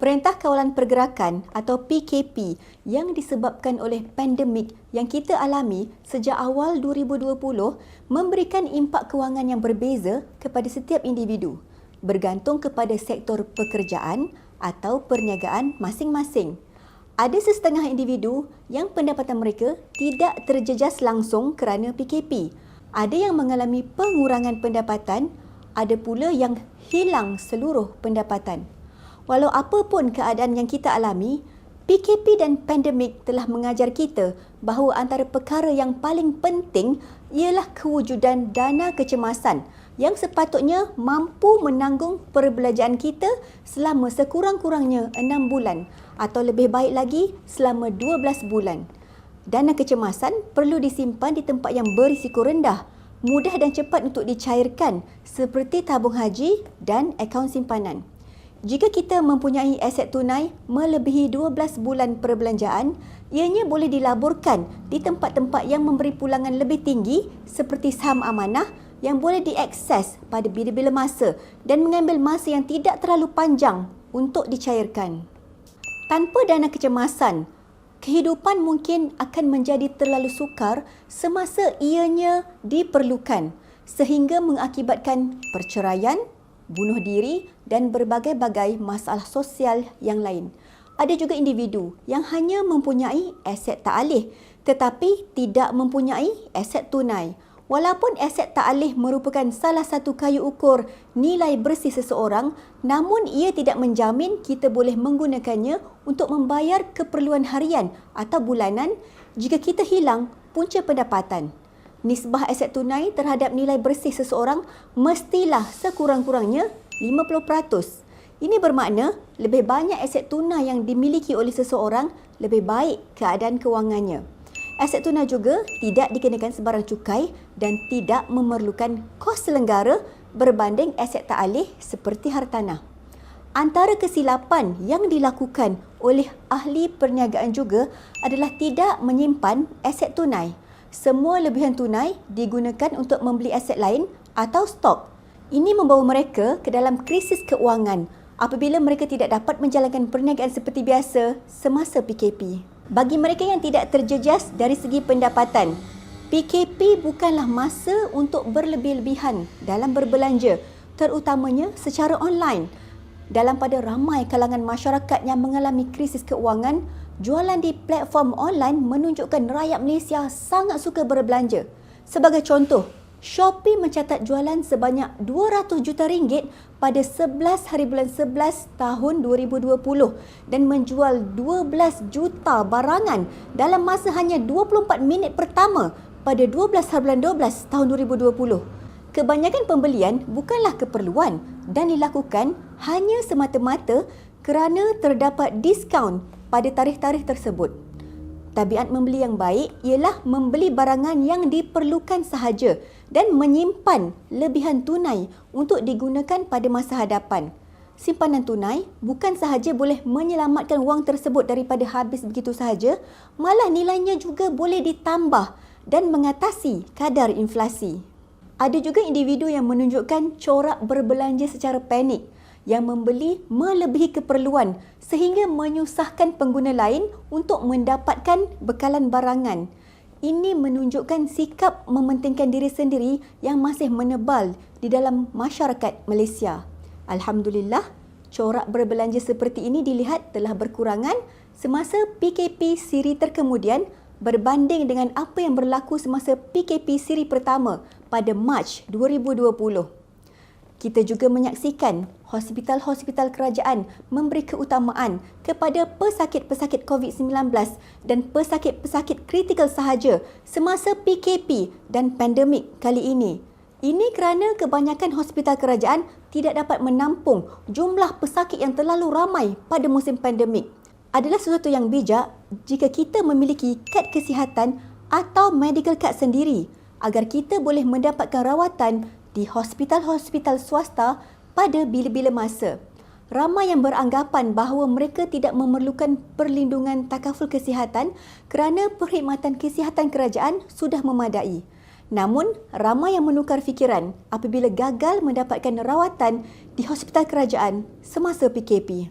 Perintah Kawalan Pergerakan atau PKP yang disebabkan oleh pandemik yang kita alami sejak awal 2020 memberikan impak kewangan yang berbeza kepada setiap individu bergantung kepada sektor pekerjaan atau perniagaan masing-masing. Ada sesetengah individu yang pendapatan mereka tidak terjejas langsung kerana PKP. Ada yang mengalami pengurangan pendapatan, ada pula yang hilang seluruh pendapatan. Walau apa pun keadaan yang kita alami, PKP dan pandemik telah mengajar kita bahawa antara perkara yang paling penting ialah kewujudan dana kecemasan yang sepatutnya mampu menanggung perbelanjaan kita selama sekurang-kurangnya 6 bulan atau lebih baik lagi selama 12 bulan. Dana kecemasan perlu disimpan di tempat yang berisiko rendah, mudah dan cepat untuk dicairkan seperti tabung haji dan akaun simpanan. Jika kita mempunyai aset tunai melebihi 12 bulan perbelanjaan, ianya boleh dilaburkan di tempat-tempat yang memberi pulangan lebih tinggi seperti saham amanah yang boleh diakses pada bila-bila masa dan mengambil masa yang tidak terlalu panjang untuk dicairkan. Tanpa dana kecemasan, kehidupan mungkin akan menjadi terlalu sukar semasa ianya diperlukan sehingga mengakibatkan perceraian, bunuh diri dan berbagai-bagai masalah sosial yang lain. Ada juga individu yang hanya mempunyai aset ta'alih tetapi tidak mempunyai aset tunai. Walaupun aset ta'alih merupakan salah satu kayu ukur nilai bersih seseorang, namun ia tidak menjamin kita boleh menggunakannya untuk membayar keperluan harian atau bulanan jika kita hilang punca pendapatan. Nisbah aset tunai terhadap nilai bersih seseorang mestilah sekurang-kurangnya 50%. Ini bermakna lebih banyak aset tunai yang dimiliki oleh seseorang, lebih baik keadaan kewangannya. Aset tunai juga tidak dikenakan sebarang cukai dan tidak memerlukan kos selenggara berbanding aset ta'alih seperti hartanah. Antara kesilapan yang dilakukan oleh ahli perniagaan juga adalah tidak menyimpan aset tunai. Semua lebihan tunai digunakan untuk membeli aset lain atau stok. Ini membawa mereka ke dalam krisis keuangan apabila mereka tidak dapat menjalankan perniagaan seperti biasa semasa PKP. Bagi mereka yang tidak terjejas dari segi pendapatan, PKP bukanlah masa untuk berlebih-lebihan dalam berbelanja, terutamanya secara online. Dalam pada ramai kalangan masyarakat yang mengalami krisis keuangan, jualan di platform online menunjukkan rakyat Malaysia sangat suka berbelanja. Sebagai contoh, Shopee mencatat jualan sebanyak 200 juta ringgit pada 11 hari bulan 11 tahun 2020 dan menjual 12 juta barangan dalam masa hanya 24 minit pertama pada 12 hari bulan 12 tahun 2020. Kebanyakan pembelian bukanlah keperluan dan dilakukan hanya semata-mata kerana terdapat diskaun pada tarikh-tarikh tersebut. Tabiat membeli yang baik ialah membeli barangan yang diperlukan sahaja dan menyimpan lebihan tunai untuk digunakan pada masa hadapan. Simpanan tunai bukan sahaja boleh menyelamatkan wang tersebut daripada habis begitu sahaja, malah nilainya juga boleh ditambah dan mengatasi kadar inflasi. Ada juga individu yang menunjukkan corak berbelanja secara panik, yang membeli melebihi keperluan sehingga menyusahkan pengguna lain untuk mendapatkan bekalan barangan. Ini menunjukkan sikap mementingkan diri sendiri yang masih menebal di dalam masyarakat Malaysia. Alhamdulillah, corak berbelanja seperti ini dilihat telah berkurangan semasa PKP siri terkemudian berbanding dengan apa yang berlaku semasa PKP siri pertama pada Mac 2020. Kita juga menyaksikan hospital-hospital kerajaan memberi keutamaan kepada pesakit-pesakit COVID-19 dan pesakit-pesakit kritikal sahaja semasa PKP dan pandemik kali ini. Ini kerana kebanyakan hospital kerajaan tidak dapat menampung jumlah pesakit yang terlalu ramai pada musim pandemik. Adalah sesuatu yang bijak jika kita memiliki kad kesihatan atau medical card sendiri agar kita boleh mendapatkan rawatan di hospital-hospital swasta pada bila-bila masa. Ramai yang beranggapan bahawa mereka tidak memerlukan perlindungan takaful kesihatan kerana perkhidmatan kesihatan kerajaan sudah memadai. Namun, ramai yang menukar fikiran apabila gagal mendapatkan rawatan di hospital kerajaan semasa PKP.